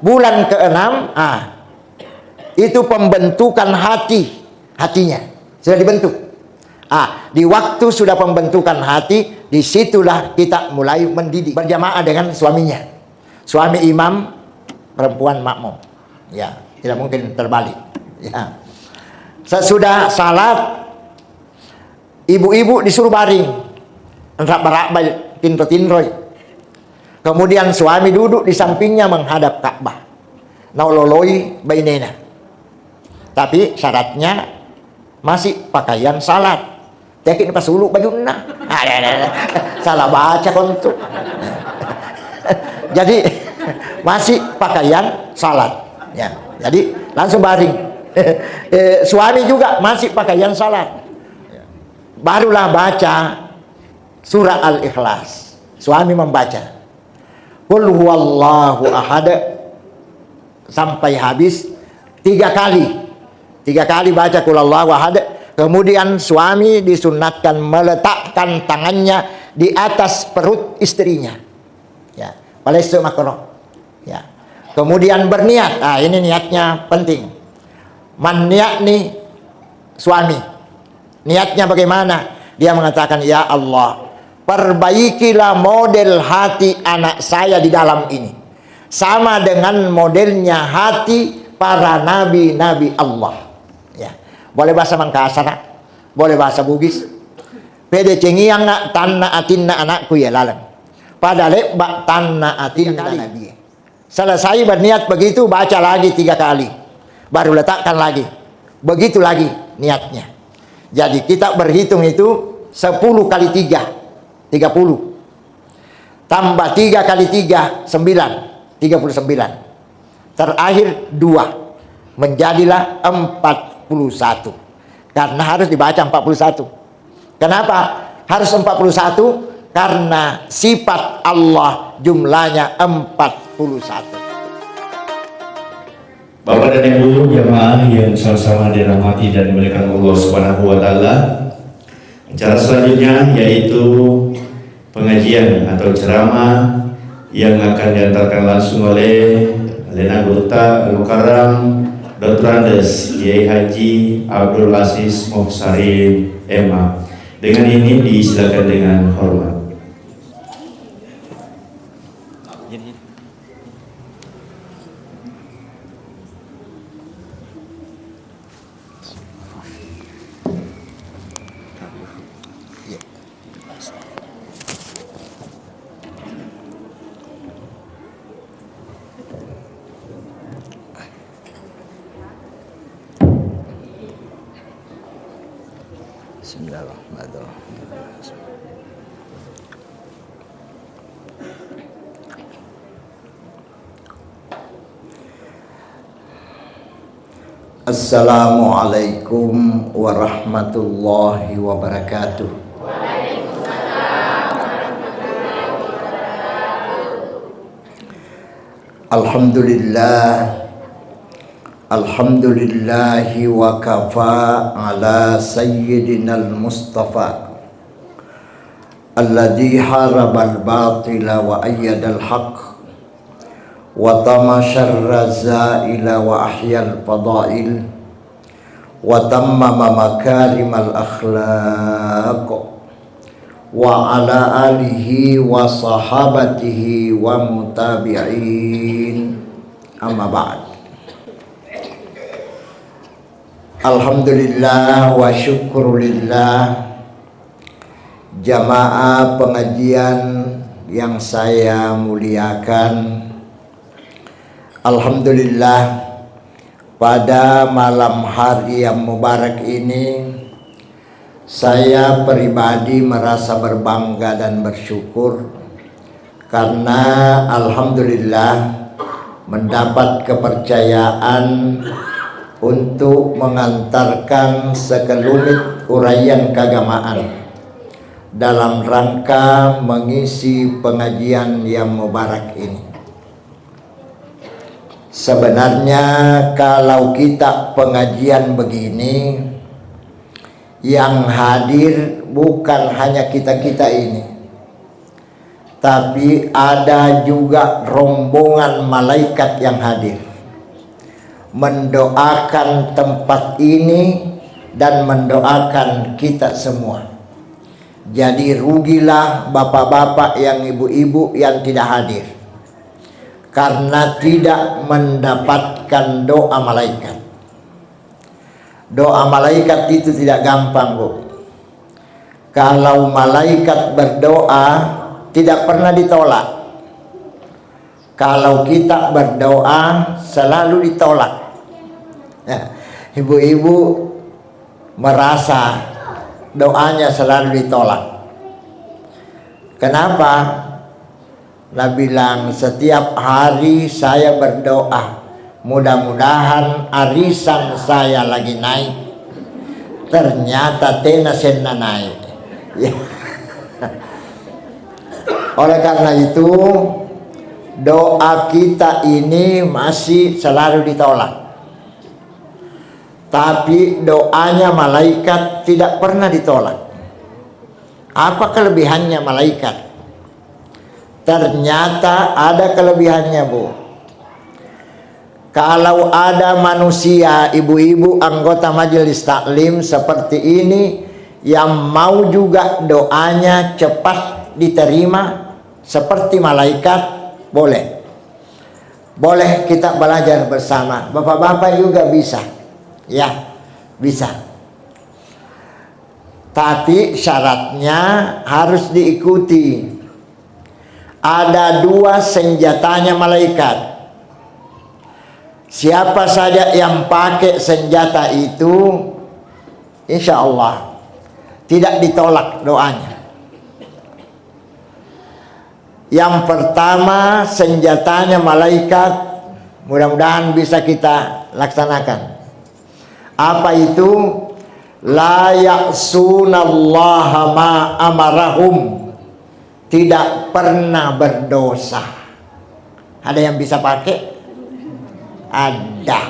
bulan ke-6, itu pembentukan hatinya sudah dibentuk. Di waktu sudah pembentukan hati, disitulah kita mulai mendidik berjamaah dengan suaminya. Suami imam, perempuan makmum. Ya, tidak mungkin terbalik. Ya. Sesudah salat, ibu-ibu disuruh baring, berak-berak tinro-tinroi. Kemudian suami duduk di sampingnya menghadap Ka'bah. Nauloloi bainena. Tapi syaratnya masih pakaian salat. Yakin pas ulu baju nah. Salah baca kontuk. Jadi masih pakaian salat. Ya. Jadi langsung baring. Suami juga masih pakaian salat. Barulah baca surah Al-Ikhlas. Suami membaca Qul huwallahu ahad sampai habis 3 kali. 3 kali baca Qul huwallahu ahad. Kemudian suami disunatkan meletakkan tangannya di atas perut istrinya. Ya, palsu makruh. Ya. Kemudian berniat. Ini niatnya penting. Niat nih suami. Niatnya bagaimana? Dia mengatakan, ya Allah, perbaikilah model hati anak saya di dalam ini. Sama dengan modelnya hati para nabi-nabi Allah. Boleh bahasa Mangkasar, boleh bahasa Bugis. Pede cengiang nak tanna atinna anakku ya lalang. Pada lebak tanna atinna nabi. Selesai berniat begitu, baca lagi 3 kali. Baru letakkan lagi. Begitu lagi niatnya. Jadi kita berhitung itu 10 kali 3, 30. Tambah 3 kali 3, 9, 39. Terakhir 2. Menjadilah 41. Karena harus dibaca 41. Kenapa harus 41? Karena sifat Allah jumlahnya 41. Bapak dan Ibu jemaah yang sama-sama dirahmati dan dimuliakan Allah Subhanahu wa taala. Acara selanjutnya yaitu pengajian atau ceramah yang akan diantarkan langsung oleh Lena Gurta Al-Mukarram Dr. Andes Kiai Haji Abdul Aziz Muhsarin MA. Dengan ini disilakan dengan hormat. Assalamualaikum warahmatullahi wabarakatuh. Alhamdulillah, alhamdulillahi wa kafa ala sayyidinal mustafa alladhi harabal batila wa ayyadal haqq wa tamashar zaila wa ahyal fadail wa tammama makarimal akhlaq wa ala alihi wa sahabatihi wa mutabi'in, amma ba'd. Alhamdulillah wa syukurulillah, jamaah pengajian yang saya muliakan. Alhamdulillah, pada malam hari yang mubarak ini saya pribadi merasa berbangga dan bersyukur karena alhamdulillah mendapat kepercayaan untuk mengantarkan sekelumit uraian keagamaan dalam rangka mengisi pengajian yang mubarak ini. Sebenarnya kalau kita pengajian begini, yang hadir bukan hanya kita-kita ini, tapi ada juga rombongan malaikat yang hadir mendoakan tempat ini dan mendoakan kita semua. Jadi rugilah bapak-bapak yang ibu-ibu yang tidak hadir karena tidak mendapatkan doa malaikat. Doa malaikat itu tidak gampang, Bu. Kalau malaikat berdoa tidak pernah ditolak. Kalau kita berdoa selalu ditolak. Ya, ibu-ibu merasa doanya selalu ditolak. Kenapa? Nah, bilang setiap hari saya berdoa, mudah-mudahan arisan saya lagi naik. Ternyata tenasena naik. Ya. Oleh karena itu doa kita ini masih selalu ditolak. Tapi doanya malaikat tidak pernah ditolak. Apa kelebihannya malaikat? Ternyata ada kelebihannya, Bu. Kalau ada manusia, ibu-ibu anggota majelis taklim seperti ini yang mau juga doanya cepat diterima seperti malaikat, boleh. Boleh kita belajar bersama. Bapak-bapak juga bisa. Ya, bisa. Tapi syaratnya harus diikuti. Ada 2 senjatanya malaikat. Siapa saja yang pakai senjata itu, insya Allah tidak ditolak doanya. Yang pertama senjatanya malaikat, mudah-mudahan bisa kita laksanakan. Apa itu? La ya'sunallaha ma amarahum. Tidak pernah berdosa. Ada yang bisa pakai? Ada.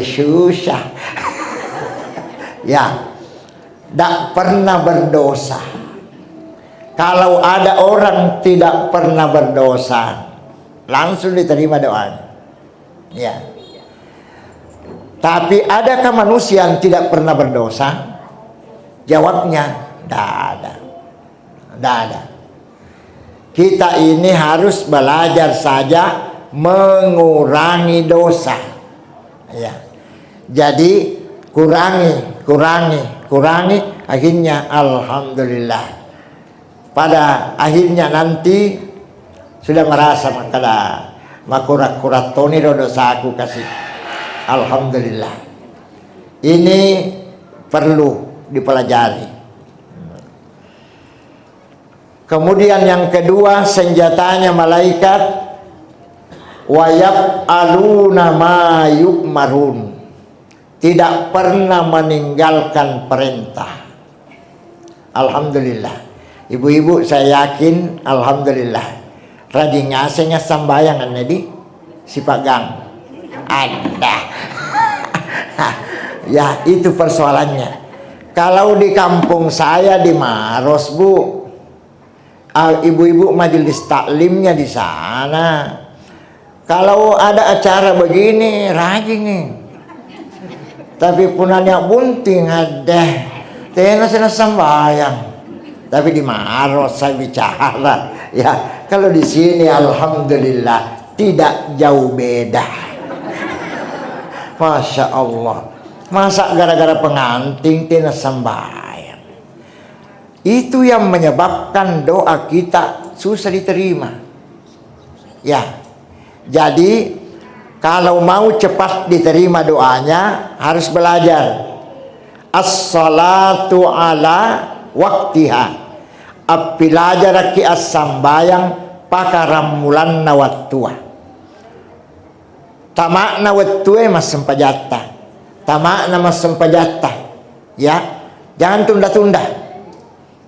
Susah. Ya, tidak pernah berdosa. Kalau ada orang tidak pernah berdosa, langsung diterima doanya. Ya. Tapi adakah manusia yang tidak pernah berdosa? Jawabnya, tidak ada. Tidak ada. Kita ini harus belajar saja mengurangi dosa. Ya. Jadi kurangi, akhirnya alhamdulillah. Pada akhirnya nanti sudah merasa makala makurat-kurat toni dosa aku kasih. Alhamdulillah. Ini perlu dipelajari. Kemudian yang kedua senjatanya malaikat, wa yaf'aluna ma yu'marun. Tidak pernah meninggalkan perintah. Alhamdulillah. Ibu-ibu saya yakin alhamdulillah rajin ngasihnya sambayangan di si Pagang ada. Ya itu persoalannya. Kalau di kampung saya di Maros, Bu, ibu-ibu majelis taklimnya di sana. Kalau ada acara begini rajin nih. Tapi punanya bunting ada. Tena sambayang. Tapi di Maros saya bicara, ya kalau di sini alhamdulillah tidak jauh beda. Masya Allah. Masa gara-gara pengantin tina sembahyang? Itu yang menyebabkan doa kita susah diterima. Ya, jadi kalau mau cepat diterima doanya harus belajar as-salatu ala waktiha. Belajar ki as-sambayang pakaramulan nawattua. Tamakna wattue mas sempajata. Tamakna mas sempajata. Ya, jangan tunda-tunda.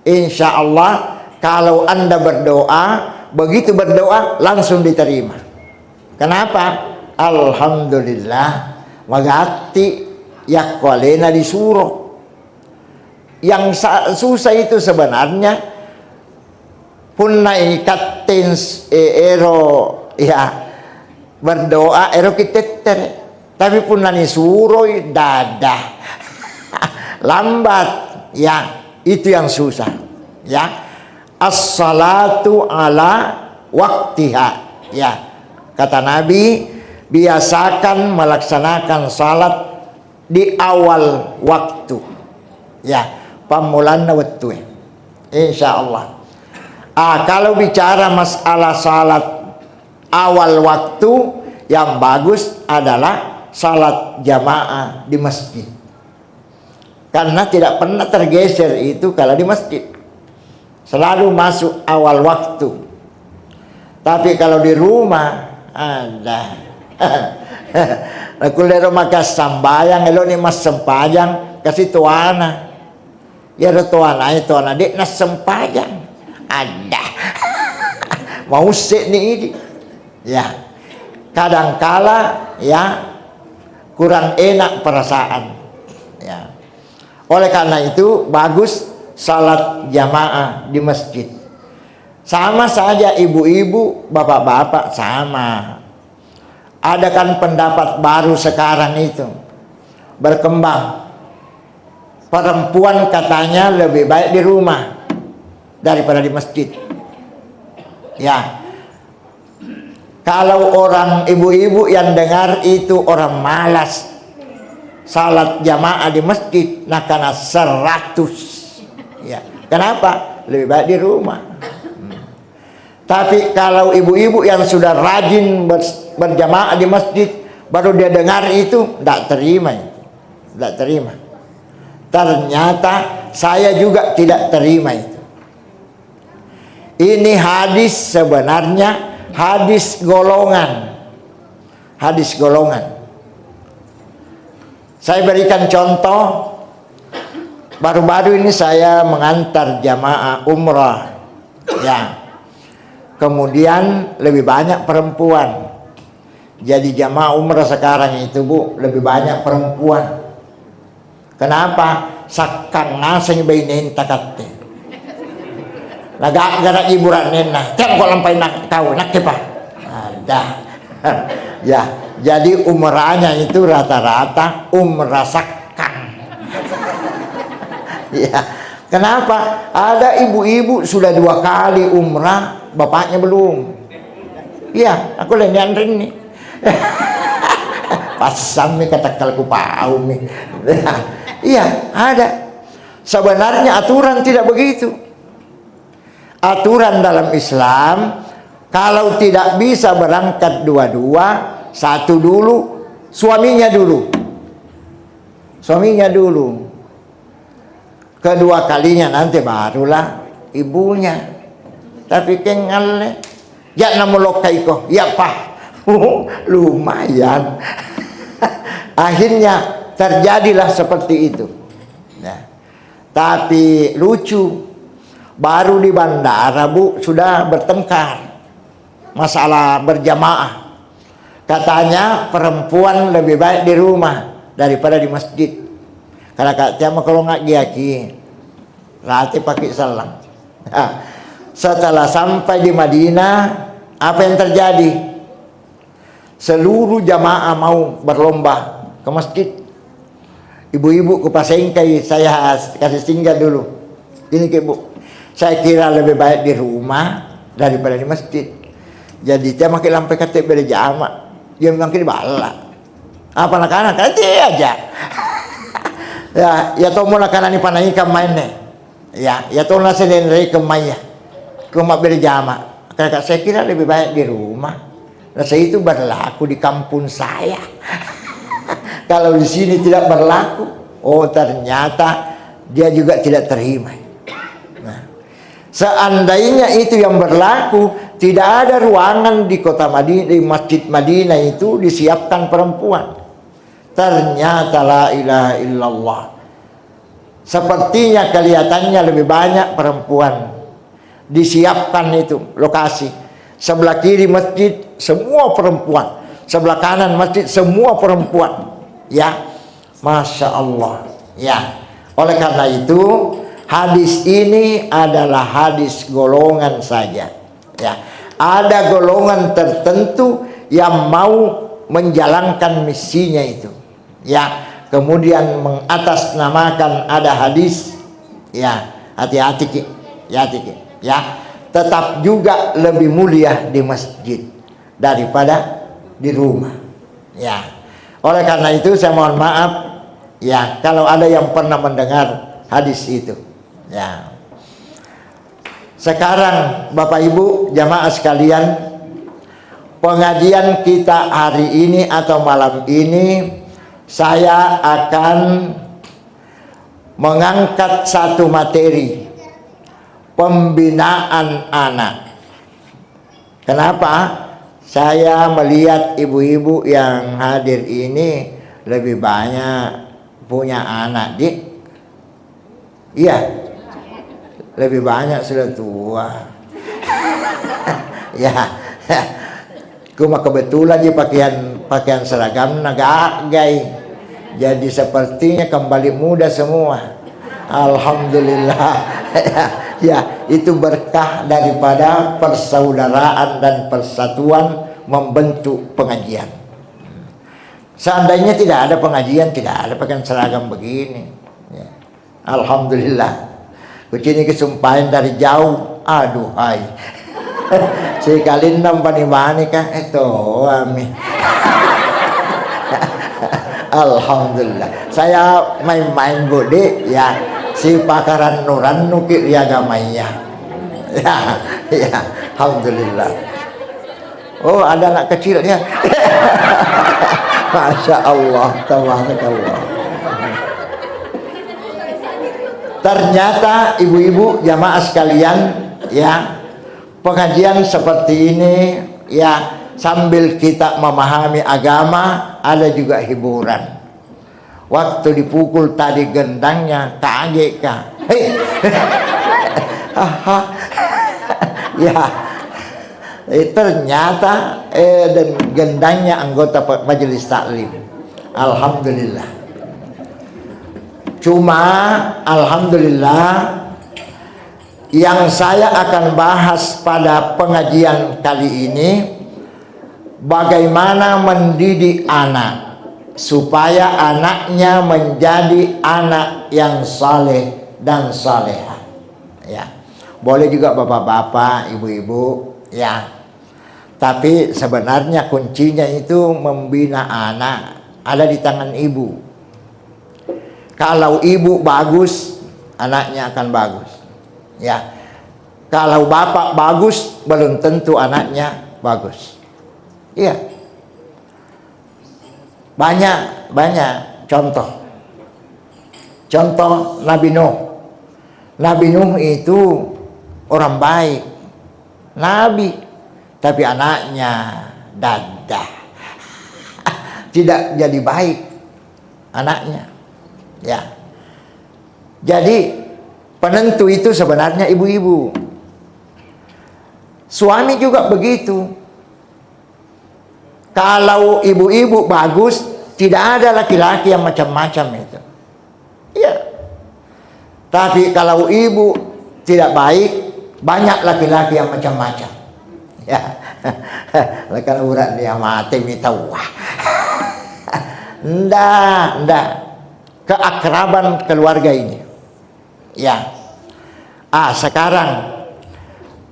Insya Allah kalau Anda berdoa, begitu berdoa langsung diterima. Kenapa? Alhamdulillah magati yakwalena disuruh. Yang susah itu sebenarnya punai katins ero ya berdoa ero kiteter, tapi punani suroi dadah lambat ya, itu yang susah ya. As-salatu ala waktiha ya, kata Nabi, biasakan melaksanakan salat di awal waktu ya, pamulan waktu insyaallah. Kalau bicara masalah salat awal waktu, yang bagus adalah salat jamaah di masjid, karena tidak pernah tergeser itu kalau di masjid, selalu masuk awal waktu. Tapi kalau di rumah ada aku lero makas sambayang elo ni mas sempayang kasih tuana ya tuana itu anak nas sempayang ada mau sih nih ini ya, kadangkala ya kurang enak perasaan ya. Oleh karena itu bagus salat jamaah di masjid. Sama saja ibu-ibu, bapak-bapak sama. Ada kan pendapat baru sekarang itu berkembang. Perempuan katanya lebih baik di rumah daripada di masjid. Ya. Kalau orang ibu-ibu yang dengar itu orang malas salat jamaah di masjid, nah karena 100 ya. Kenapa? Lebih baik di rumah. Tapi kalau ibu-ibu yang sudah rajin berjamaah di masjid, baru dia dengar itu, tidak terima itu. Tidak terima. Ternyata saya juga tidak terima itu. Ini hadis sebenarnya hadis golongan. Hadis golongan. Saya berikan contoh. Baru-baru ini saya mengantar jamaah umrah. Ya. Kemudian lebih banyak perempuan. Jadi jamaah umrah sekarang itu Bu, lebih banyak perempuan. Kenapa? Sakang ngasanya bainin takate. Gara iburan nena, tiap kau lampai nak kau nak kepa. Ada. Ya, jadi umrahnya itu rata-rata umrah sakang. Ya. Kenapa? Ada ibu-ibu sudah 2 kali umrah, bapaknya belum. Iya, aku lenyan ring nih. Pasam nih kata kalku pau nih. Iya, ada. Sebenarnya aturan tidak begitu. Aturan dalam Islam, kalau tidak bisa berangkat dua-dua, satu dulu, suaminya dulu. Suaminya dulu. Kedua kalinya nanti barulah ibunya. Tapi kengal ya namulokai kok ya pak. Lumayan. Akhirnya terjadilah seperti itu. Nah, tapi lucu, baru di bandara Bu sudah bertengkar masalah berjamaah. Katanya perempuan lebih baik di rumah daripada di masjid. Karena katanya kalau nggak giaki, rati pakai selang. Nah, setelah sampai di Madinah, apa yang terjadi? Seluruh jamaah mau berlomba ke masjid. Ibu-ibu ke Pasengkai, saya kasih singgah dulu. Ini ke Bu, saya kira lebih baik di rumah daripada di masjid. Jadi dia makin lampai kata berjamaah, dia makin balak. Apa anak-anak? Kata aja. Ya tomo nakana ni panai kamay ne. Ya tomo na sinin rei kamay. Kuma berjama. Kakak saya kira lebih baik di rumah. Nah, saya itu berlaku di kampung saya. Kalau di sini tidak berlaku, oh ternyata dia juga tidak terima. Nah, seandainya itu yang berlaku, tidak ada ruangan di kota Madinah, di Masjid Madinah itu disiapkan perempuan. Ternyata la ilaha illallah. Sepertinya kelihatannya lebih banyak perempuan. Disiapkan itu lokasi. Sebelah kiri masjid semua perempuan. Sebelah kanan masjid semua perempuan. Ya, Masya Allah. Ya, oleh karena itu hadis ini adalah hadis golongan saja. Ya, ada golongan tertentu yang mau menjalankan misinya itu. Ya, kemudian mengatasnamakan ada hadis. Ya, hati-hati Ki. Ya, hati-hati. Ya, tetap juga lebih mulia di masjid daripada di rumah. Ya, oleh karena itu saya mohon maaf ya kalau ada yang pernah mendengar hadis itu. Ya, sekarang Bapak Ibu jamaah sekalian, pengajian kita hari ini atau malam ini saya akan mengangkat satu materi, pembinaan anak. Kenapa? Saya melihat ibu-ibu yang hadir ini lebih banyak punya anak, Dik. Iya, lebih banyak sudah tua. Ya, cuma kebetulan dia pakaian seragam nagagai. Jadi sepertinya kembali muda semua. Alhamdulillah. Ya, itu berkah daripada persaudaraan dan persatuan membentuk pengajian. Seandainya tidak ada pengajian, tidak ada pakaian seragam begini. Ya. Alhamdulillah. Kucini kesumpahin dari jauh. Aduh, hai. Sekali nampak mani kah? Itu amin. Alhamdulillah. Saya main-main gede ya. Si pakaran nuran nukir ya gamanya. Ya, ya. Alhamdulillah. Oh, ada anak kecilnya. Masya Allah, tabarakallah. Ternyata ibu-ibu jamaah sekalian ya, pengajian seperti ini ya, sambil kita memahami agama ada juga hiburan. Waktu dipukul tadi gendangnya kaget kah? Hei. Ya, ternyata dan gendangnya anggota majelis taklim. Alhamdulillah. Cuma alhamdulillah yang saya akan bahas pada pengajian kali ini, bagaimana mendidik anak supaya anaknya menjadi anak yang saleh dan salehah. Ya, boleh juga bapak-bapak, ibu-ibu, ya. Tapi sebenarnya kuncinya itu membina anak ada di tangan ibu. Kalau ibu bagus, anaknya akan bagus. Ya. Kalau bapak bagus, belum tentu anaknya bagus. Iya. Banyak contoh. Contoh Nabi Nuh. Nabi Nuh itu orang baik. Nabi, tapi anaknya dadah. Tidak jadi baik anaknya. Ya. Jadi penentu itu sebenarnya ibu-ibu. Suami juga begitu. Kalau ibu-ibu bagus, tidak ada laki-laki yang macam-macam itu. Iya. Tapi kalau ibu tidak baik, banyak laki-laki yang macam-macam. Ya. Kalau urat dia mati minta wah. Ndak. Keakraban keluarga ini. Ya. Sekarang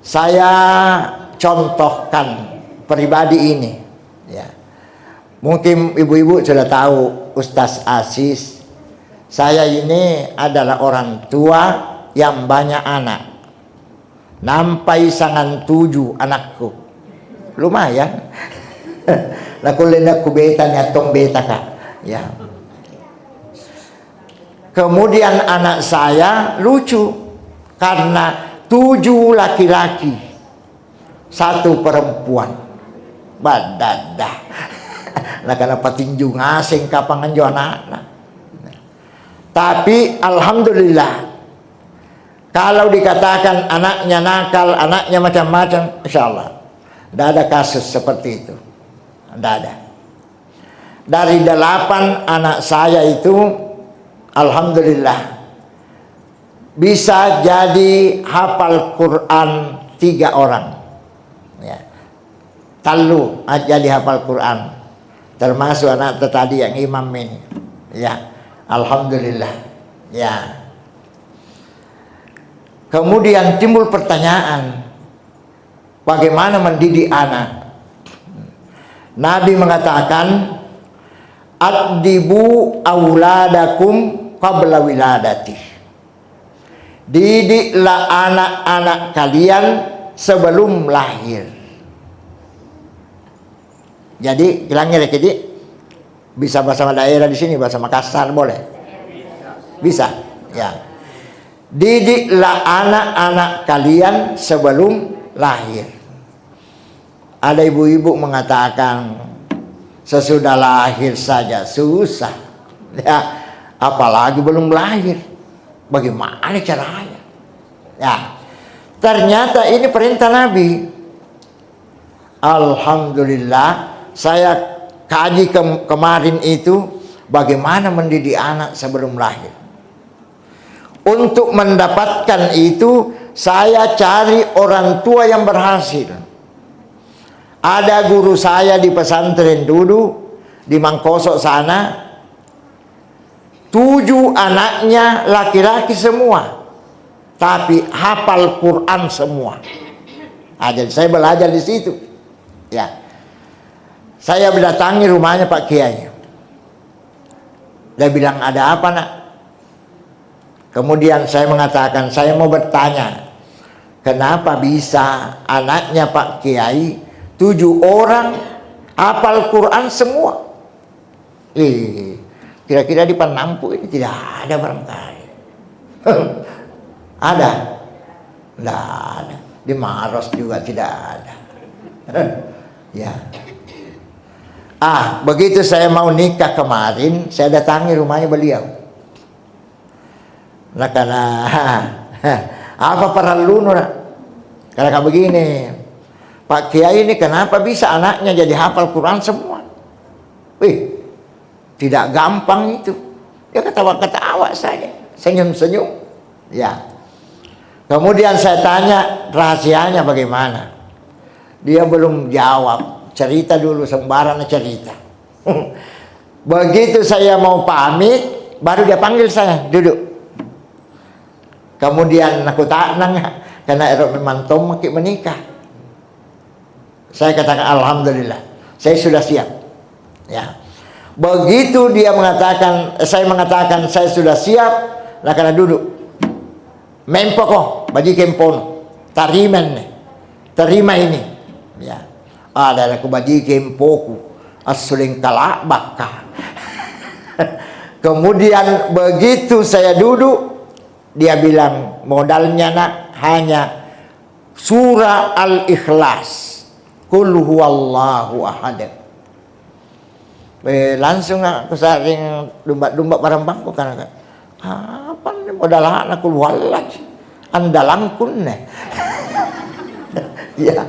saya contohkan pribadi ini. Ya. Mungkin ibu-ibu sudah tahu Ustaz Aziz. Saya ini adalah orang tua yang banyak anak. Nampai sangan 7 anakku. Lumayan. Lakulinak kubeta nyatong beta kak. Ya. Kemudian anak saya lucu karena 7 laki-laki, 1 perempuan. Badadah. Nah, karena petinju ngasing kapangan jo anak. Tapi alhamdulillah, kalau dikatakan anaknya nakal, anaknya macam-macam, insyaallah tidak ada kasus seperti itu. Tidak ada. Dari 8 anak saya itu alhamdulillah bisa jadi hafal Quran 3 orang. Ya. Talu jadi hafal Quran, termasuk anak tadi yang imam ini. Ya, alhamdulillah. Ya. Kemudian timbul pertanyaan, bagaimana mendidik anak? Nabi mengatakan, "Addibu auladakum qabla wiladati." Didiklah anak-anak kalian sebelum lahir. Jadi bilangnya jadi bisa bahasa daerah di sini, bahasa Makassar boleh? Bisa, ya. Didiklah anak-anak kalian sebelum lahir. Ada ibu-ibu mengatakan sesudah lahir saja susah, ya, apalagi belum lahir. Bagaimana caranya? Ya, ternyata ini perintah Nabi. Alhamdulillah, saya kaji kemarin itu bagaimana mendidik anak sebelum lahir. Untuk mendapatkan itu, saya cari orang tua yang berhasil. Ada guru saya di pesantren dulu di Mangkosok sana, 7 anaknya laki-laki semua, tapi hafal Quran semua. Jadi saya belajar di situ. Ya, saya mendatangi rumahnya Pak Kiai. Dia bilang, ada apa nak? Kemudian saya mengatakan, saya mau bertanya, kenapa bisa anaknya Pak Kiai 7 orang hafal Quran semua? Kira-kira di Penampu ini tidak ada barangkali. Ada? Tidak ada. Di Maros juga tidak ada. Ya. Begitu saya mau nikah kemarin, saya datangi rumahnya beliau. Nah, karena apa perlu nak? Karena begini, Pak Kiai ini kenapa bisa anaknya jadi hafal Quran semua? Tidak gampang itu. Dia ketawa-ketawa saja, senyum-senyum. Ya. Kemudian saya tanya rahasianya bagaimana. Dia belum jawab. Cerita dulu, sembarang cerita. Begitu saya mau pamit, baru dia panggil saya, duduk. Kemudian aku taknang, karena erok memantau makin menikah. Saya katakan alhamdulillah, saya sudah siap. Ya. Begitu dia mengatakan, saya mengatakan saya sudah siap, lah karena duduk. Mempoko, bagi kempon, terima ini. Ya. Ada aku bagi kempoku, asuling kalak bakka. Kemudian begitu saya duduk, dia bilang modalnya nak hanya surah Al-Ikhlas, Qul huwallahu ahad. Langsung aku saring domba-domba barang bangku karena apa nih modal anak wallah andalangkun nih. Ya.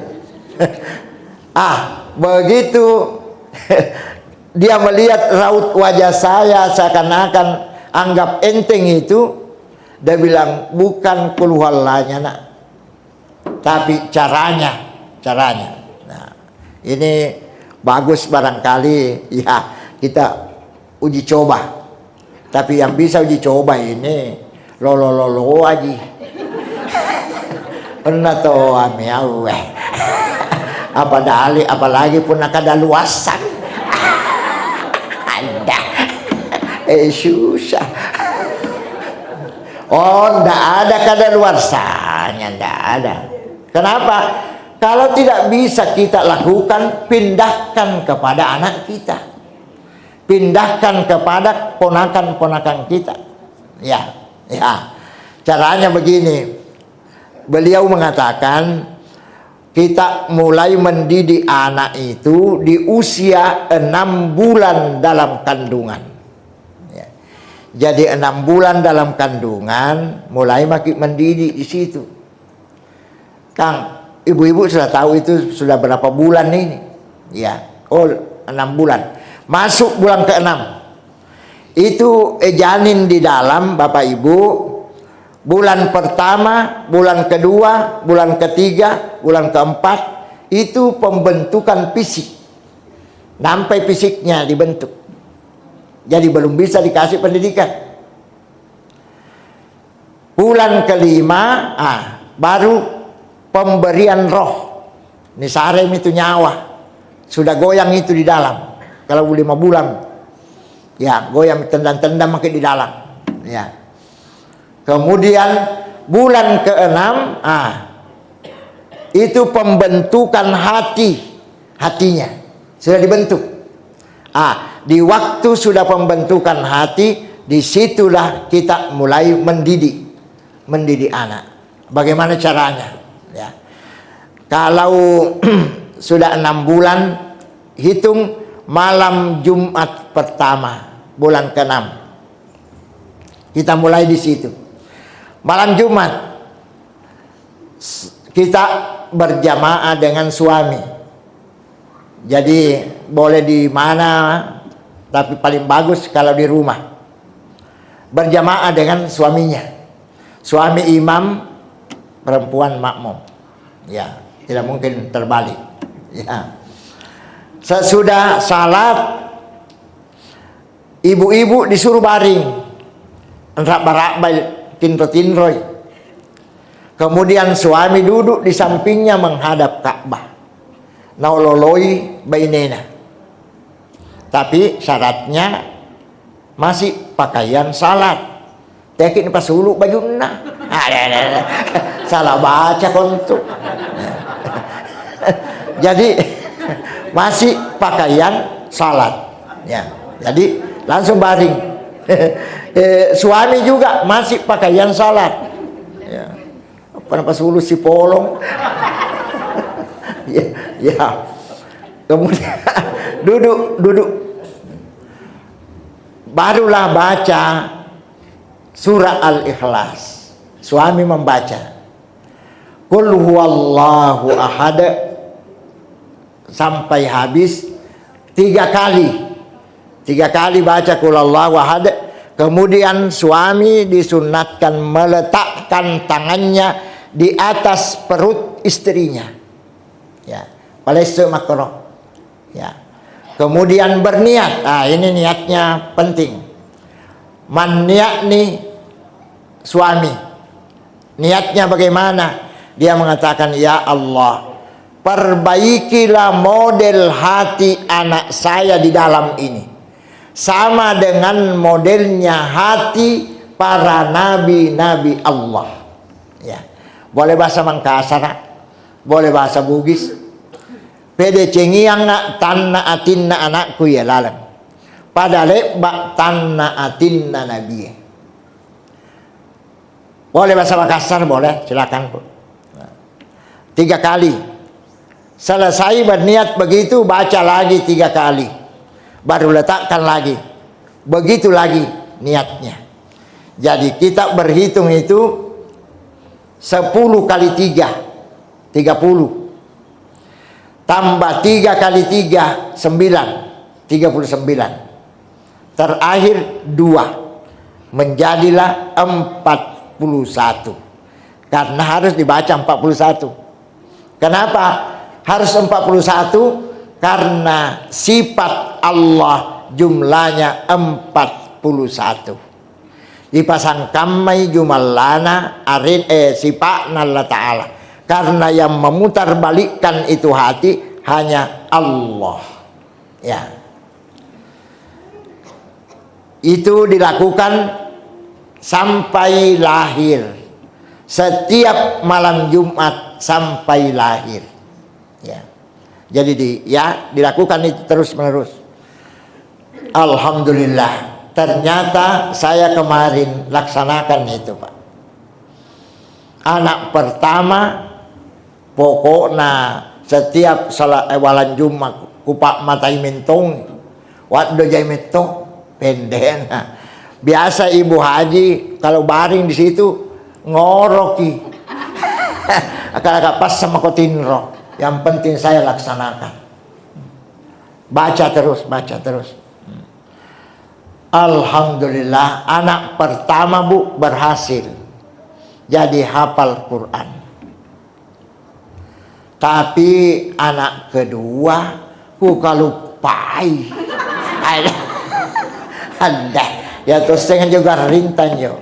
Begitu dia melihat raut wajah saya seakan-akan anggap enteng itu, dia bilang bukan Qul huwallahnya nak, tapi caranya. Nah, ini bagus barangkali ya kita uji coba. Tapi yang bisa uji coba ini lolo aja. Pernah tahu amiawe. Apalagi pun ada luasan. Ada. Susah. Oh, ndak ada kadaluarsanya, ndak ada. Kenapa? Kalau tidak bisa kita lakukan, pindahkan kepada anak kita. Pindahkan kepada ponakan-ponakan kita. Ya. Caranya begini. Beliau mengatakan, kita mulai mendidik anak itu di usia 6 bulan dalam kandungan. Ya. Jadi 6 bulan dalam kandungan, mulai makin mendidik di situ. Kang, ibu-ibu sudah tahu itu sudah berapa bulan ini? Ya, 6 bulan. Masuk bulan ke-6. Itu janin di dalam Bapak Ibu Bulan pertama, bulan kedua, bulan ketiga, bulan keempat, itu pembentukan fisik. Sampai fisiknya dibentuk. Jadi belum bisa dikasih pendidikan. Bulan kelima, baru pemberian roh. Ini sarem itu nyawa. Sudah goyang itu di dalam. Kalau 5 bulan, ya goyang tendang-tendang makin di dalam. Ya. Kemudian bulan ke-6, itu pembentukan hatinya sudah dibentuk. Di waktu sudah pembentukan hati, disitulah kita mulai mendidik anak. Bagaimana caranya? Ya. Kalau sudah 6 bulan, hitung malam Jumat pertama bulan ke-6. Kita mulai di situ. Malam Jumat kita berjamaah dengan suami. Jadi boleh di mana, tapi paling bagus kalau di rumah. Berjamaah dengan suaminya. Suami imam, perempuan makmum. Ya, tidak mungkin terbalik. Ya. Sesudah salat, ibu-ibu disuruh baring. Rak-rak tinro-tinroy. Kemudian suami duduk di sampingnya menghadap Ka'bah. Nauloloi bainena. Tapi syaratnya masih pakaian salat. Tekin pas hulu bajuna. Salah baca kontuk. Jadi masih pakaian salat. Ya. Jadi langsung baring. Suami juga masih pakaian salat. Ya. Pas hulu si polong. Ya. Kemudian duduk. Barulah baca surah Al-Ikhlas. Suami membaca. Qul huwallahu ahad sampai habis 3 kali. 3 kali baca qul huwallahu ahad. Kemudian suami disunatkan meletakkan tangannya di atas perut istrinya. Ya, palsu makruh. Ya. Kemudian berniat. Ini niatnya penting. Niat nih suami. Niatnya bagaimana? Dia mengatakan, ya Allah, perbaikilah model hati anak saya di dalam ini. Sama dengan modelnya hati para nabi-nabi Allah. Ya. Boleh bahasa Mangkasar, boleh bahasa Bugis. Pede cengiang nak tanna atinna anakku ya lalang. Pada lebak tanna atinna nabi. Boleh bahasa Makassar, boleh, silakan. 3 kali. Selesai berniat begitu, baca lagi 3 kali. Baru letakkan lagi. Begitu lagi niatnya. Jadi kita berhitung itu 10 kali 3, 30. Tambah 3 kali 3, 9, 39. Terakhir 2. Menjadilah 41. Karena harus dibaca 41. Kenapa harus 41? Karena sifat Allah jumlahnya 41. Dipasang kamai jumlana arin sifatna Allah Ta'ala. Karena yang memutar balikkan itu hati hanya Allah. Ya. Itu dilakukan sampai lahir. Setiap malam Jumat sampai lahir. Ya. Jadi dilakukan itu terus menerus. Alhamdulillah. Ternyata saya kemarin laksanakan itu, Pak. Anak pertama pokoknya setiap salat walan Jumat kupak matai mentong. Waktu jai mentong pendek. Biasa ibu haji kalau baring di situ ngoroki. Agak pas sama kotinro. Yang penting saya laksanakan. Baca terus. Alhamdulillah anak pertama Bu berhasil. jadi hafal Quran. Tapi anak kedua ku kalupai. Ada ya terus dengan juga rintan yo.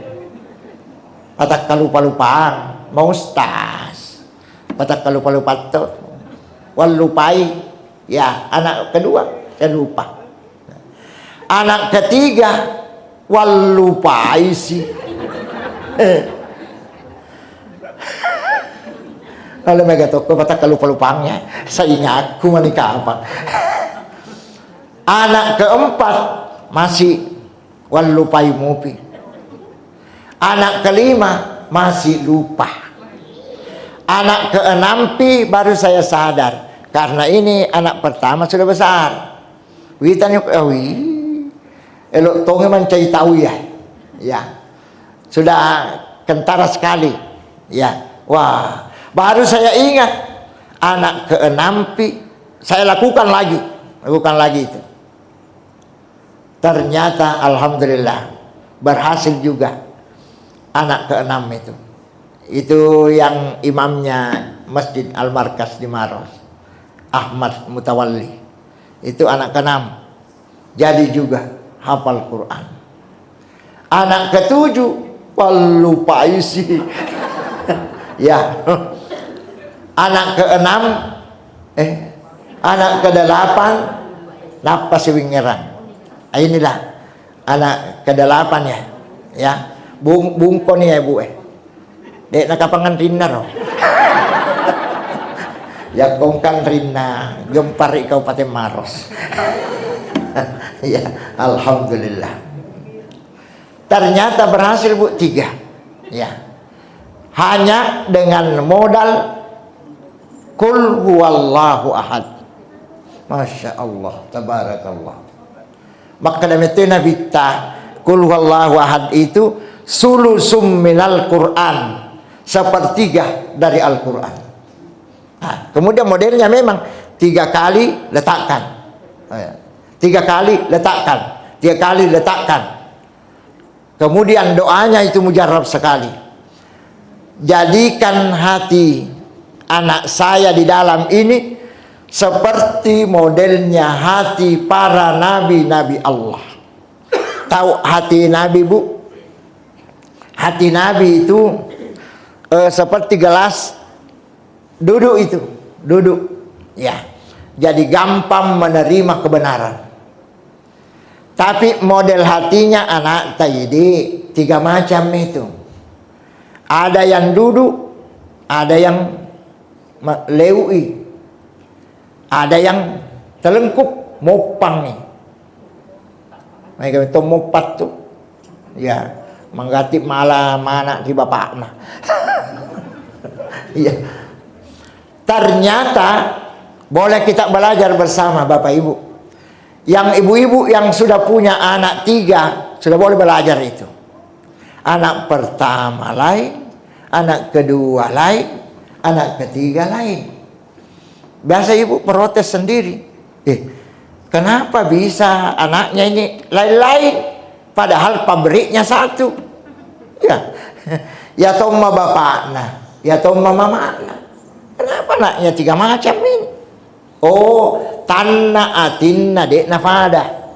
Patak kalupa-lupaan, mau ustaz. Patak kalupa-lupa tuh. Wal lupai. Ya, anak kedua saya lupa. Anak ketiga wal lupai sih. Kalau mereka toko patak kalupa-lupangnya, saya ingat aku menikah apa. Anak keempat masih wal lupai mupi. Anak kelima masih lupa. Anak keenam baru saya sadar karena ini anak pertama sudah besar. Witan yuk elok tonge mencari tahu ya. Ya. Sudah kentara sekali. Ya. Wah, baru saya ingat anak keenam saya lakukan lagi itu. Ternyata alhamdulillah berhasil juga. Anak keenam itu yang imamnya Masjid Al-Markas di Maros, Ahmad Mutawalli, itu anak keenam jadi juga hafal Quran. Anak ketujuh lupa isi. Ya, anak keenam anak kedelapan napas wingeran. Inilah anak kedelapan ya. Bungko nih ya bu dek nakapangan rina roh. Ya kongkan rina gempar Kabupaten Maros. Ya alhamdulillah. Ternyata berhasil bu 3. Ya. Hanya dengan modal Qul huwallahu ahad. Masya Allah, tabarakallah. Maka demikian kita Qul huwallahu ahad itu sulusum minal Quran, sepertiga dari Al-Quran. Nah, kemudian modelnya memang 3 kali letakkan, 3 kali letakkan, 3 kali letakkan. Kemudian doanya itu mujarab sekali. Jadikan hati anak saya di dalam ini seperti modelnya hati para nabi-nabi Allah. Tahu hati nabi bu? Hati Nabi itu seperti gelas duduk ya, jadi gampang menerima kebenaran. Tapi model hatinya anak tadi 3 macam itu. Ada yang duduk, ada yang leui, ada yang telengkup mopang nih. Mereka itu mopat tuh, ya. Mengganti malah mana di bapak nah. Iya. Ternyata boleh kita belajar bersama bapak ibu. Yang ibu-ibu yang sudah punya anak 3 sudah boleh belajar itu. Anak pertama lain, anak kedua lain, anak ketiga lain. Biasa ibu protes sendiri. Kenapa bisa anaknya ini lain-lain? Padahal pabriknya satu. Ya tomma bapakna, ya tomma mamana. Kenapa anaknya 3 macam ini? Oh, tanna atinna dek nafada.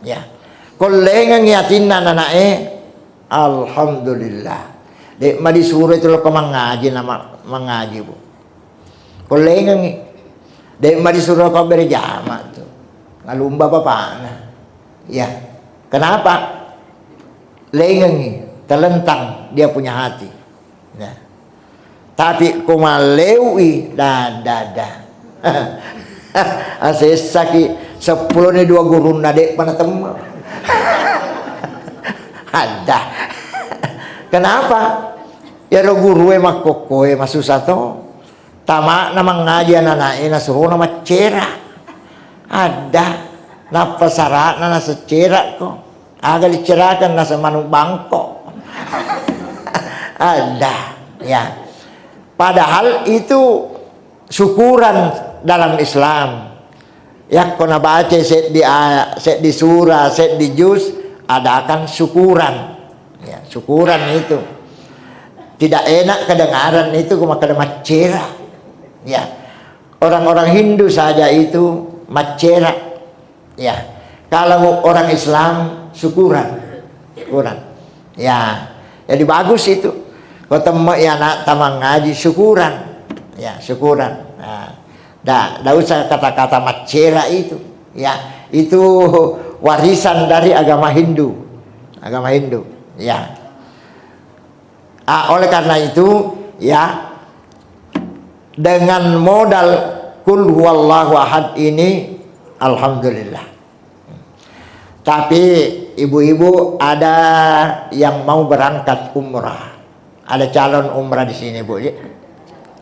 Ya. Kolengang yatinna nanae. Alhamdulillah. Dek ma disuruh itu lo mengaji nama mengaji bu. Kolengang dek ma disuruh kau berjamaah tuh. Ngalumba bapakna. Ya. Kenapa? Lengengi terlentang dia punya hati. Nah. Tapi kumaleui dada. Asesaki 10 ni 2 guru nadek panatem. Ada. Kenapa? Ya ro guru mah kokoe mah susah to. Tama na mangaji ananae na suruh na macera. Ada. Napa syarat na secera ko. Agak dicerakan na sa manung bangko. Ada ya. Padahal itu syukuran dalam Islam. Ya kena baca set di surah, set di juz adakan syukuran. Ya, syukuran itu. tidak enak kedengaran itu maka macera. Ya, orang-orang Hindu saja itu macera. Ya, kalau orang Islam syukuran. Ya, jadi bagus itu. Kau temu ya anak tamang ngaji syukuran. Ya, syukuran. Nah, dah usah kata-kata macera itu. Ya, itu warisan dari agama Hindu. Agama Hindu. Ya. Oleh karena itu, ya, dengan modal kul huwallahu ahad ini, alhamdulillah. Tapi ibu-ibu ada yang mau berangkat umrah. Ada calon umrah di sini, Bu.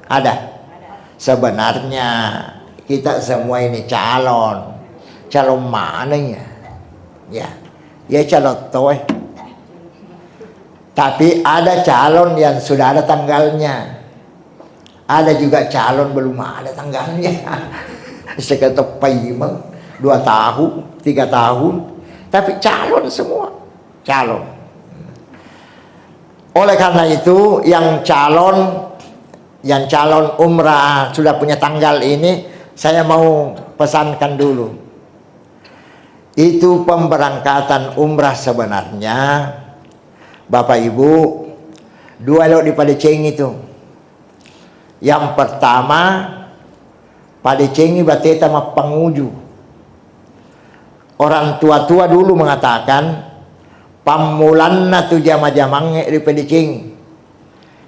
Ada. Sebenarnya kita semua ini calon. Calon mana ya? Ya calon toh. Tapi ada calon yang sudah ada tanggalnya. Ada juga calon belum ada tanggalnya. Sekitar payment 2 tahun, 3 tahun. Tapi calon semua. Calon. Oleh karena itu yang calon umrah sudah punya tanggal ini, saya mau pesankan dulu. Itu pemberangkatan umrah sebenarnya, Bapak Ibu, 2 lo di Padeceng itu. Yang pertama, Padeceng bateta ma penguju. Orang tua-tua dulu mengatakan pamulanna tu jama-jamange di Padeceng.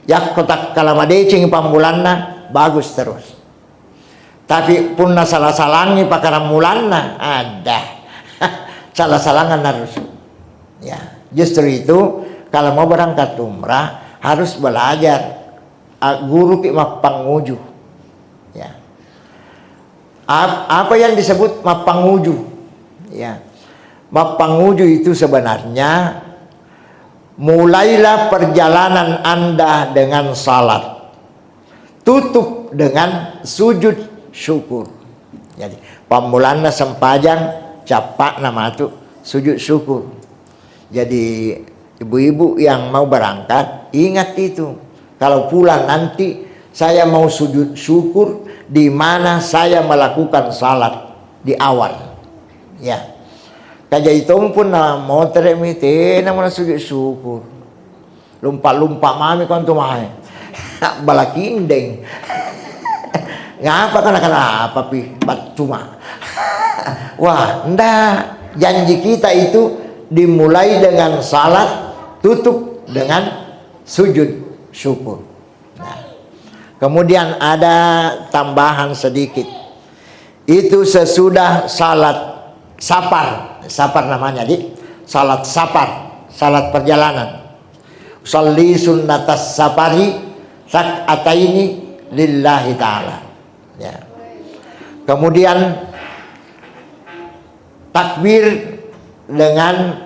Yak kotak kalamadeceng pamulanna bagus terus. Tapi punna salah-salangi pakaran mulanna ada. Salah-salangan harus. Ya, justru itu kalau mau berangkat umrah harus belajar guru ki mapanguju. Ya. Apa yang disebut mapanguju? Ya. Mapanguju itu sebenarnya mulailah perjalanan Anda dengan salat, tutup dengan sujud syukur. Jadi pamulana sempajang capak nama itu sujud syukur. Jadi ibu-ibu yang mau berangkat ingat itu. Kalau pulang nanti saya mau sujud syukur di mana saya melakukan salat di awal. Ya. Kaja itong pun na motor emite na muna sujud syukur. Lumpa-lumpa mami kon tumahay. Balakindeng. Ngapa ka kenapa pi? Bat cuma. Wah, ndak. Janji kita itu dimulai dengan salat, tutup dengan sujud syukur. Nah, kemudian ada tambahan sedikit. Itu sesudah salat safar namanya, salat safar, salat perjalanan. Sholli sunnatas safari rak'ataini lillahi ta'ala. Ya. Kemudian takbir dengan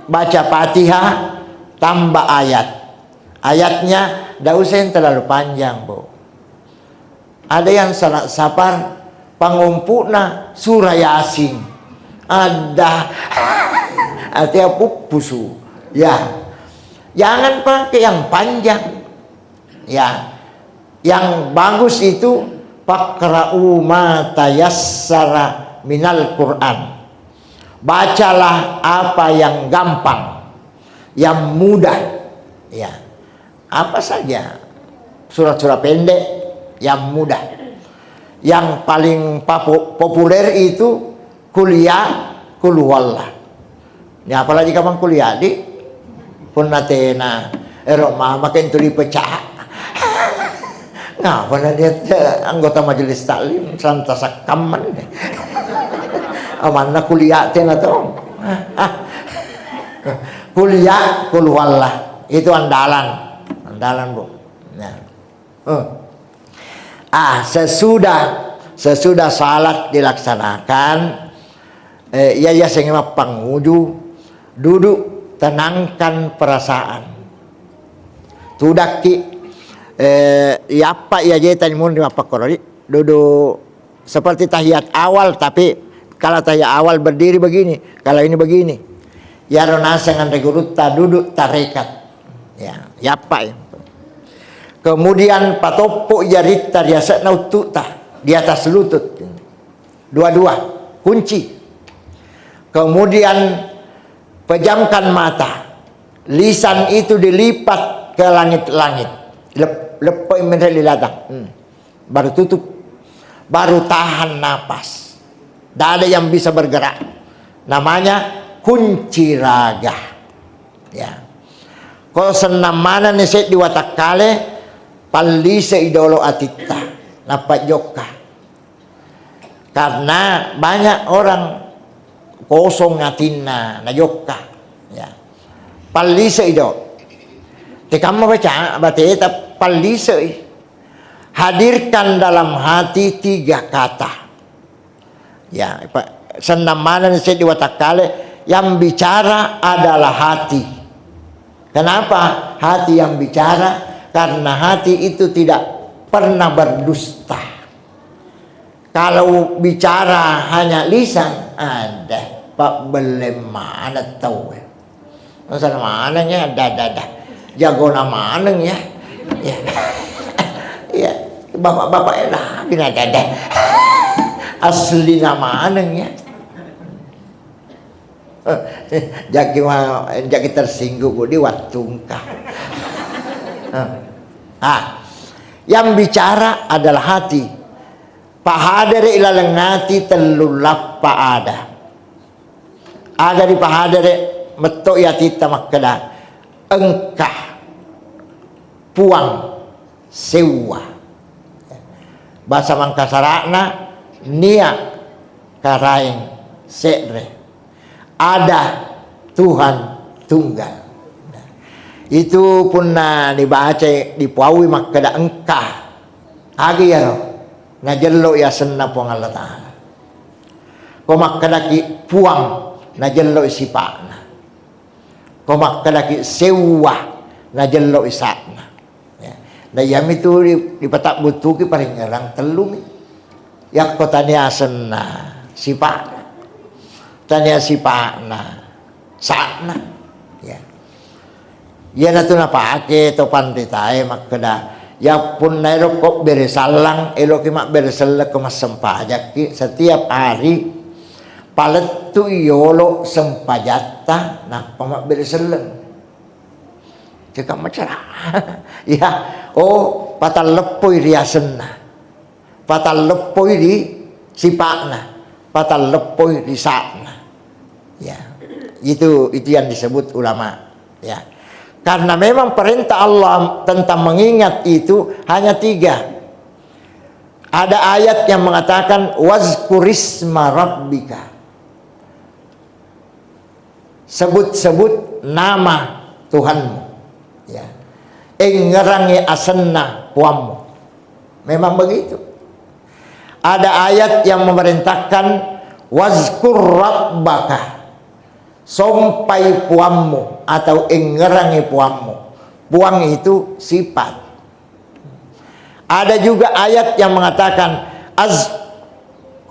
baca Fatihah tambah ayat. Ayatnya tidak usah yang terlalu panjang, Bu. Ada yang salat safar pangumpuna surah Yasin. Ada artinya pupusu. Ya. Jangan pakai yang panjang. Ya. Yang bagus itu faqra'u ma tayassara minal Qur'an. Bacalah apa yang gampang, yang mudah. Ya. Apa saja. Surat-surat pendek yang mudah. Yang paling populer itu kuliah kulhuwallah. Ini apalagi kapan kuliah di punatena eroma makin tuli pecah. Ngapa na dia anggota majelis taklim santasa kaman. Amanna kuliah tena to. Kuliah kulhuwallah itu andalan, Bu. Nah. Sesudah salat dilaksanakan, ya sehingga panguju duduk, tenangkan perasaan. Tudaki apa ya jetan mun di mapakorori duduk seperti tahiyat awal, tapi kalau tahiyat awal berdiri begini, kalau ini begini. Ya ronasa dengan regurutta duduk tarekat. Ya apa ya. Kemudian patopo jarit tariasa naututa di atas lutut. Dua-dua kunci. Kemudian pejamkan mata. Lisan itu dilipat ke langit-langit. Lepai menjadi latang. Baru tutup. Baru tahan napas. Tidak ada yang bisa bergerak. Namanya kunci raga. Ya. Kalau senam mana neset di watak kale, palli seidolo atitta, napak joka. Karena banyak orang kosong ngatina, na joka. Ya. Palli seidolo. Tekam baca, baca palli sei. Hadirkan dalam hati 3 kata. Ya, senam mana neset di watak kale, yang bicara adalah hati. Kenapa hati yang bicara? Karena hati itu tidak pernah berdusta. Kalau bicara hanya lisan, ada pak belum mana tahu. Masalah mananya ada. Jago nama mananya. Ya. Ya, bapak-bapak elah bina ada. Asli nama anengnya. Jaki tersinggung di watungkah. Yang bicara adalah hati. Pahadere ilalengati telulap paada. Ada di pahadere meto yatita makkada. Engkah puang sewa. Bahasa Mangkasarakna nia karaing sedre. Ada Tuhan tunggal. Nah, itu pun dibaca di Puawi makkada engkah. Agi ya na jello ya senna po Allah Ta'ala. Ko makkada ki puang na jello isipana. Ko makkada ki sewa na jello isakna. Ya. Na yam itu di patak butuki paling ngarang telumi. Yak ko tanya senna sipana. Tanya si pakna sakna ya ya natu na paake to panditae makkada ya pun nairo kok beresalang eloki mak bereselle ke masempajak setiap hari palettu yolo sempajatta na pamak bereselle cekak macara ya oh patal lepoi riasenna patal lepoi di si pakna patal lepoi di sakna. Ya, itu yang disebut ulama. Ya, karena memang perintah Allah tentang mengingat itu hanya 3. Ada ayat yang mengatakan wazkurisma rabbika. Sebut-sebut nama Tuhanmu. Ya, ngerangi asenna puamu. Memang begitu. Ada ayat yang memerintahkan wazkur rabbaka. Sompai puammu atau ngerangi puammu. Puang itu sifat. Ada juga ayat yang mengatakan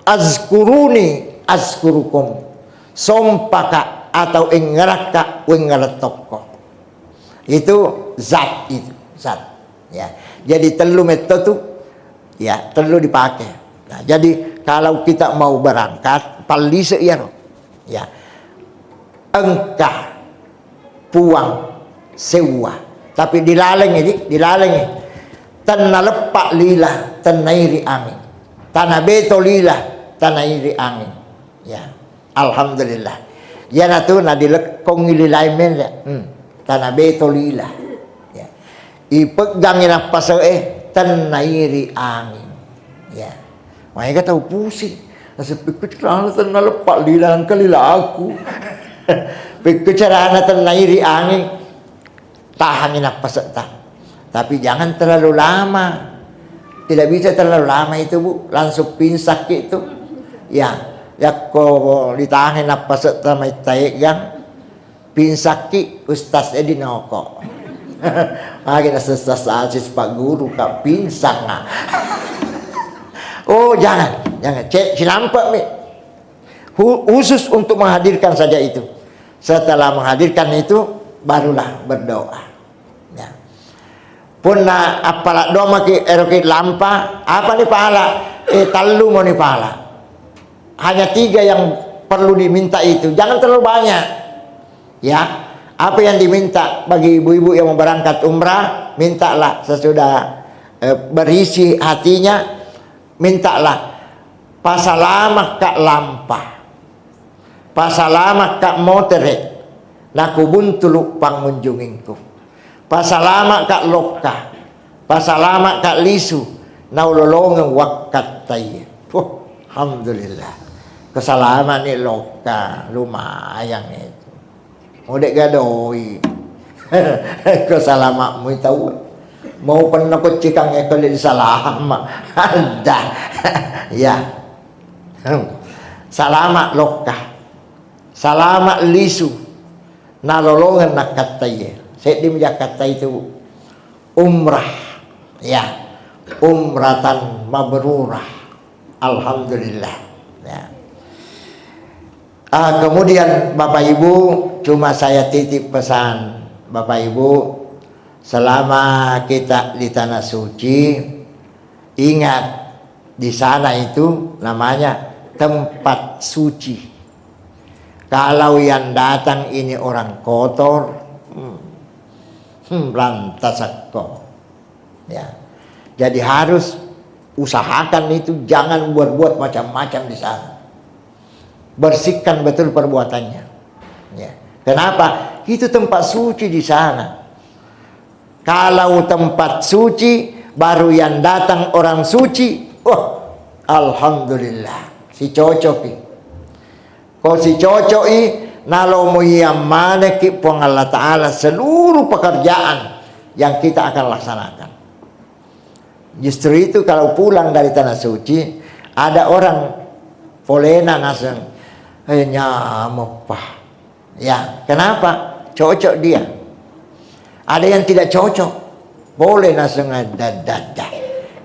azkuruni azkurukum. Sompaka atau ngeraka wengeletoko. Itu zat itu, zat. Ya. Jadi telu metode ya, telu dipakai. Nah, jadi kalau kita mau berangkat palise ya engkah puang sewa tapi dilalengi tanah lepak lila tanairi angin tanah beto lila tanairi angin ya alhamdulillah ya natu na dilekong ililay men ya tanah beto lila ya ipegangin apa tanairi angin ya makanya tahu pusing nasa pikir kerana tanah lepak lila kalila aku Bicara nairi angin tahangin apa setah. Tapi jangan terlalu lama. Tidak bisa terlalu lama itu bu. Langsung pinsak itu. Ya ko ditahangin apa setah may taegang. Pinsak ki Ustaz Edi noko. Kita Ustaz Aziz Pak Guru ka pinsak nga. Oh jangan. Cek sinampak mi. Khusus untuk menghadirkan saja itu. Setelah menghadirkan itu barulah berdoa. Ya. Punna apala doma ki eroki lampa, apa nih pahala? Tallu mau nih pahala. Hanya 3 yang perlu diminta itu, jangan terlalu banyak. Ya, apa yang diminta bagi ibu-ibu yang mau berangkat umrah, mintalah sesudah berisi hatinya, mintalah pasalamak kak lampa, pasalamak kak motere, nakubuntulu pangunjunginku. Pasalamak kak lokka, pasalamak kak lisu, naulolongang wakat tayo. Alhamdulillah. Kesalaman ni lokka, lumayan itu. Udah gadoi. Kesalamakmu tahu. Mau pernah ko cikang ekol di salama. Ada. Ya. Salamat lokka. Salamat lisu. Nalolongan nakat tayo. Saya di Jakarta itu umrah, ya, umratan mabrurah, alhamdulillah. Ya. Kemudian Bapak Ibu, cuma saya titip pesan Bapak Ibu, selama kita di tanah suci, ingat di sana itu namanya tempat suci. Kalau yang datang ini orang kotor, lantas kok, ya. Jadi harus usahakan itu, jangan buat-buat macam-macam di sana. Bersihkan betul perbuatannya. Ya. Kenapa? Itu tempat suci di sana. Kalau tempat suci, baru yang datang orang suci, alhamdulillah, si cocoki. Kau si cocoki. Nalo mo yamane ki pong Allah Ta'ala seluruh pekerjaan yang kita akan laksanakan. Justru itu kalau pulang dari tanah suci, ada orang polena naseng, nyamuk pak. Ya, kenapa? Cocok dia. Ada yang tidak cocok, boleh naseng ada.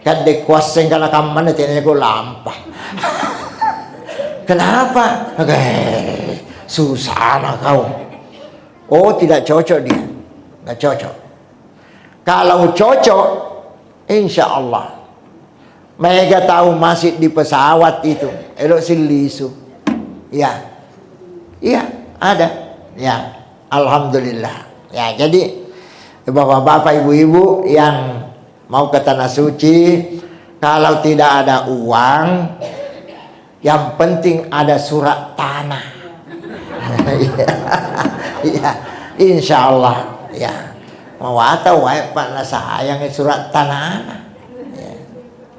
Kadek kuaseng kalau kaman itu ko lampah. Kenapa? Susah kau. Oh, tidak cocok dia. Nggak cocok. Kalau cocok, insya Allah. Mereka tahu masih di pesawat itu. Elok silisu. Ya. Iya, ada. Ya, alhamdulillah. Ya, jadi bapak-bapak, ibu-ibu yang mau ke tanah suci, kalau tidak ada uang, yang penting ada surat tanah. Ya, insya Allah, ya. Mau tahu pak sayang surat tanah,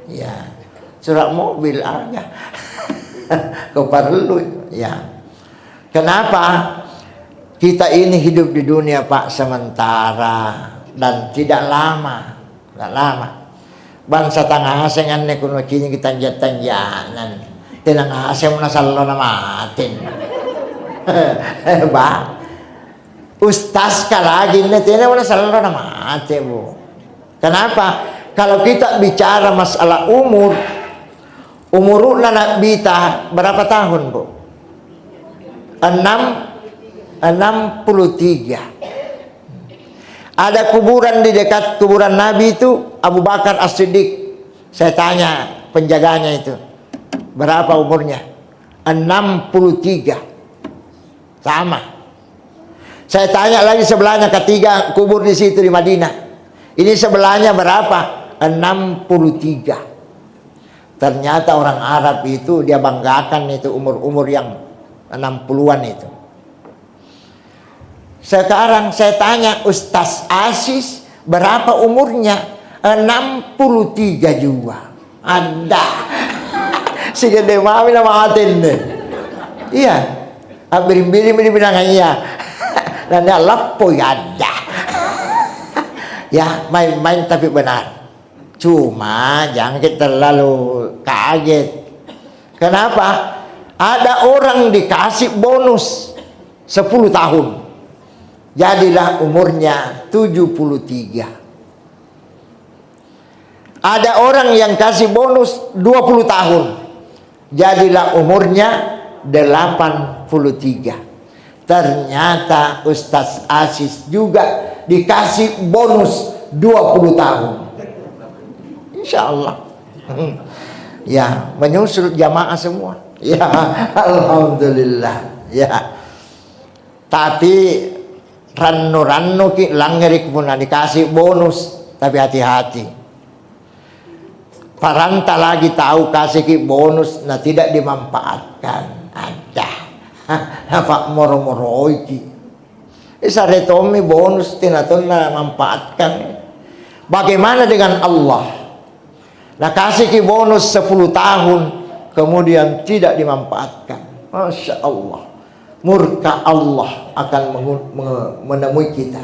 ya, surat mobil aja. Kau perlu, ya. Kenapa? Kita ini hidup di dunia pak sementara dan tidak lama, Bangsa tangah asengan ne kuno kini kita tanjanan, tenang aseng nasallo na matin. Ba, ustaz kalagi netina wala salaro na mati bu. Kenapa? Kalau kita bicara masalah umur na nabita berapa tahun bu? 63. Ada kuburan di dekat kuburan Nabi itu Abu Bakar As-Siddiq. Saya tanya penjaganya itu, berapa umurnya? 63. Sama. Saya tanya lagi sebelahnya, ketiga kubur di situ di Madinah. Ini sebelahnya berapa? 63. Ternyata orang Arab itu dia banggakan itu umur-umur yang 60-an itu. Sekarang saya tanya Ustaz Asis, berapa umurnya? 63 juga. Ada. Si gede mami nama atin deh. Iya. Birim-birim bilang iya. Dan dia lapo ada. Ya, main-main tapi benar. Cuma jangan kita terlalu kaget. Kenapa? Ada orang dikasih bonus 10 tahun. Jadilah umurnya 73. Ada orang yang kasih bonus 20 tahun. Jadilah umurnya 83. Ternyata Ustaz Asis juga dikasih bonus 20 tahun. Insya Allah. Ya, menyusul jamaah semua. Ya, alhamdulillah. Ya. Tapi rannu ki langerik pun dikasih bonus, tapi hati-hati. Paranta lagi tahu kasih ki bonus, nah tidak dimanfaatkan. Ada. Apa moro-moro iki. Isaretomi bonus tinaton na manfaatkan. Bagaimana dengan Allah? Nah kasih ki bonus 10 tahun kemudian tidak dimanfaatkan. Masya Allah, murka Allah akan menemui kita.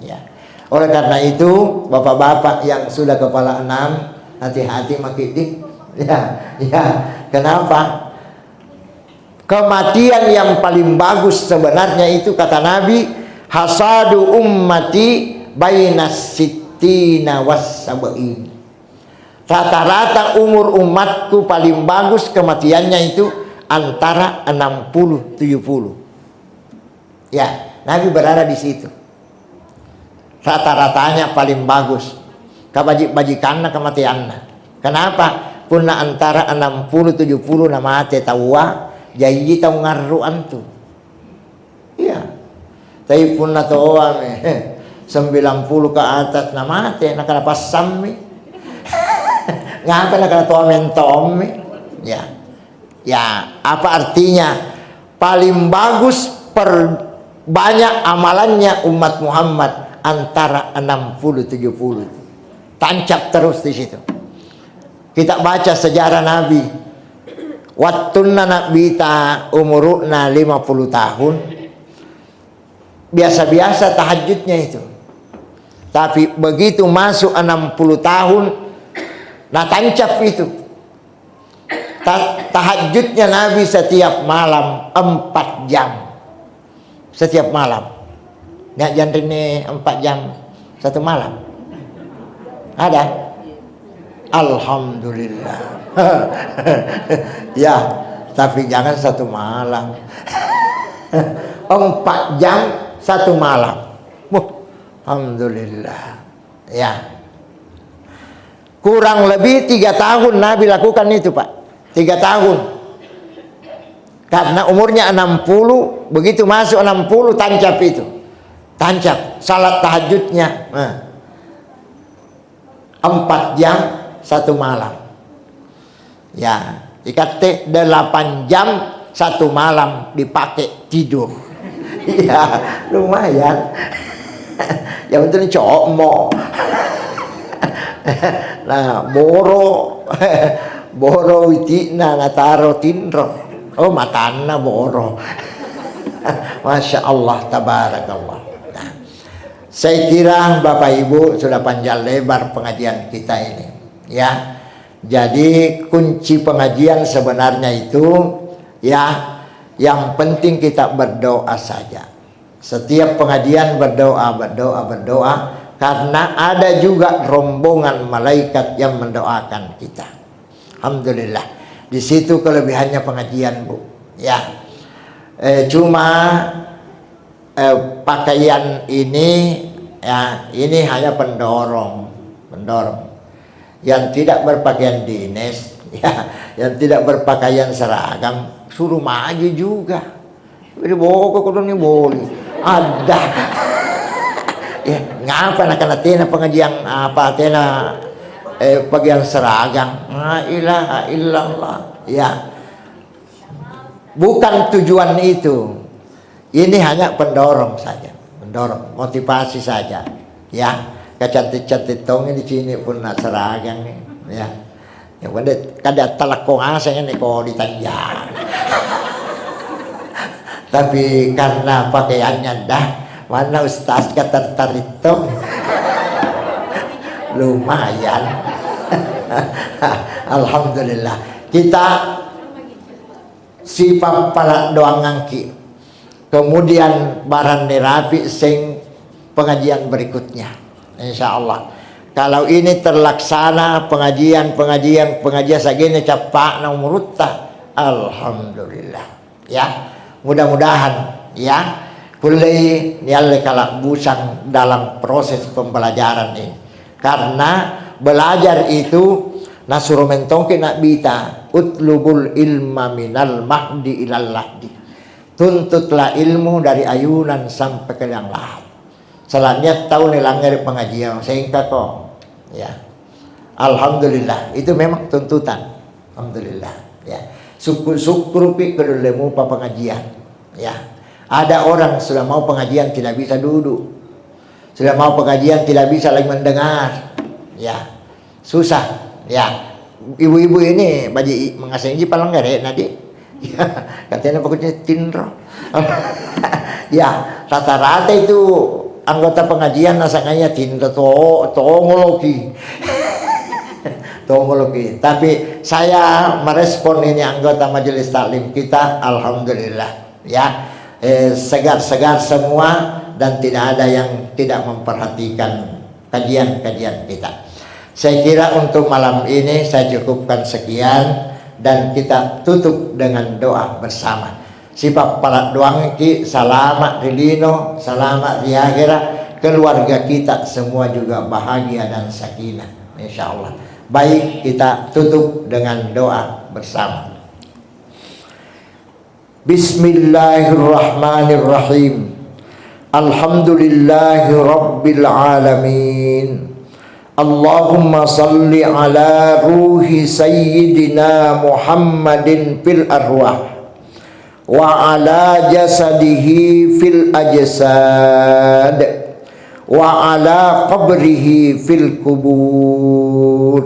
Ya. Oleh karena itu bapak-bapak yang sudah kepala 6, hati-hati makidik. Ya, ya. Kenapa? Kematian yang paling bagus sebenarnya itu kata Nabi, hasadu ummati bainas sittina was sab'in. Rata-rata umur umatku paling bagus kematiannya itu antara 60-70. Ya, Nabi berada di situ. Rata-ratanya paling bagus. Kabajik-bajikanna kematianna. Kenapa? Punna antara 60-70 na mate tawa, janji tahu ngaru antu. Iya. Tapi punna tawa 90 ke atas na mate nakalapas sammi. Ngapa nak tua mentom? Ya, ya. Apa artinya? Paling bagus banyak amalannya umat Muhammad antara 60-70. Tancap terus di situ. Kita baca sejarah Nabi. Wattuna nabita umuruna 50 tahun. Biasa-biasa tahajudnya itu. Tapi begitu masuk 60 tahun, nah tancap itu. Tahajudnya Nabi setiap malam 4 jam. Setiap malam. Nggak jangan ini 4 jam satu malam. Ada? Alhamdulillah. Ya, tapi jangan satu malam. 4 jam satu malam. Alhamdulillah. Ya. Kurang lebih 3 tahun Nabi lakukan itu, Pak. 3 tahun. Karena umurnya 60, begitu masuk 60 tancap itu. Tancap salat tahajudnya. 4 jam satu malam. Ya, dikata 8 jam satu malam dipakai tidur. Ya, lumayan. Yang penting cokmo. Nah, boro witina nataro tinro. Oh, matana boro. Masya Allah, tabarakallah. Nah, saya kira Bapak Ibu sudah panjang lebar pengajian kita ini. Ya, jadi kunci pengajian sebenarnya itu, ya, yang penting kita berdoa saja. Setiap pengajian berdoa, karena ada juga rombongan malaikat yang mendoakan kita. Alhamdulillah. Di situ kelebihannya pengajian, Bu. Ya. Cuma pakaian ini, ya, ini hanya pendorong. Yang tidak berpakaian dinas, ya, yang tidak berpakaian seragam, suruh maju juga. Jadi boko kudu ni boleh. Ada. Ya, ngapa nak kena tena pengajian apa tena bagian seragam. La ilaha illallah. Ya. Bukan tujuan itu. Ini hanya pendorong saja, pendorong, motivasi saja. Ya, kecantik-cantik tong di sini pun nak seragam nih. Ya. Ya pada kada talakong asanya nih kok ditanjang. Tapi karena pakaiannya dah, mana ustaz kata tertarik tuh, lumayan. Alhamdulillah. Kita sifat pala doang ngangki. Kemudian barang nerapi sing pengajian berikutnya. Insya Allah. Kalau ini terlaksana pengajian segini capak na umurutta. Alhamdulillah. Ya. Mudah-mudahan, ya, Pulai nyalle kalak busang dalam proses pembelajaran ini. Karena belajar itu nasuru mentongke nak bita utlubul ilma minal mahdi ilal lahdi. Tuntutlah ilmu dari ayunan sampai ke liang lahat. Selanjutnya tahu nilangnya pengajian sehingga kok ya. Alhamdulillah itu memang tuntutan. Alhamdulillah ya. Syukur kedulemu pengajian ya. Ada orang sudah mau pengajian tidak bisa duduk. Sudah mau pengajian tidak bisa lagi mendengar. Ya. Susah. Ya. Ibu-ibu ini baji mengasih palang gare nadi. Ya, katanya pokoknya tindro. Ya, rata-rata itu anggota pengajian nasanganya tindro tongologi. Tongologi. Tapi saya merespon ini anggota majelis taklim kita, alhamdulillah. Ya. Segar-segar semua dan tidak ada yang tidak memperhatikan kajian-kajian kita. Saya kira untuk malam ini saya cukupkan sekian dan kita tutup dengan doa bersama. Sifat para doang ki selamat rilino, selamat di akhirat, keluarga kita semua juga bahagia dan sakinah insyaallah. Baik, kita tutup dengan doa bersama. Bismillahirrahmanirrahim. Alhamdulillahi rabbil alamin. Allahumma salli ala ruhi sayyidina Muhammadin fil arwah wa ala jasadihi fil ajsad wa ala qabrihi fil kubur.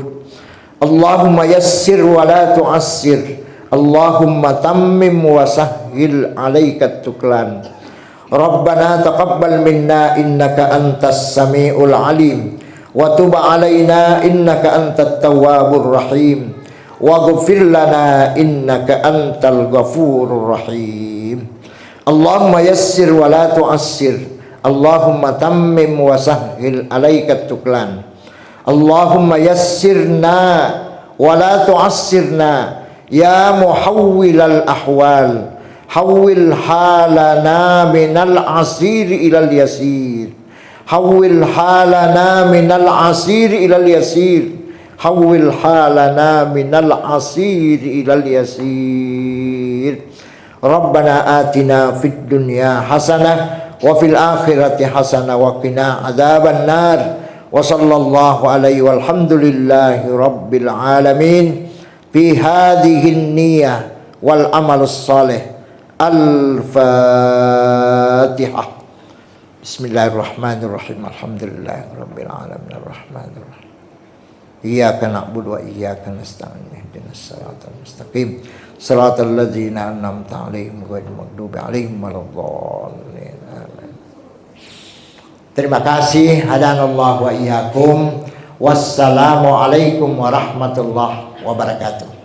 Allahumma yassir wa la tu'assir. Allahumma tammim wa sahhil alaika tuklan. Rabbana taqabbal minna innaka antas samiul alim wa tub alaina innaka antat tawwabur rahim waghfir lana innaka antal ghafurur rahim. Allahumma yassir wa la tu'assir. Allahumma tammim wa sahhil alaika tuklan. Allahumma yassirna wa la tu'assirna. Ya muhawwilal ahwal, hawwil halana minal asir ilal yasir. Hawwil halana minal asir ilal yasir. Hawwil halana minal asir ilal yasir. Rabbana atina fid dunya hasanah wa fil akhirati hasanah wa qina adzaban nar. Wa sallallahu alaihi walhamdulillahi rabbil alamin. Fi hadhihi niyyah wal amalus salih. Al-Fatihah. Bismillahirrahmanirrahim. Alhamdulillahirabbil alamin arrahmanir rahim. Iyyaka na'budu wa iyyaka nasta'in. Ihdinas siratal mustaqim. Siratal ladzina an'amta 'alaihim ghairil maghdubi 'alaihim waladdallin. Terima kasih. Hadanallahu wa iyyakum. Wassalamualaikum warahmatullahi wabarakatuh.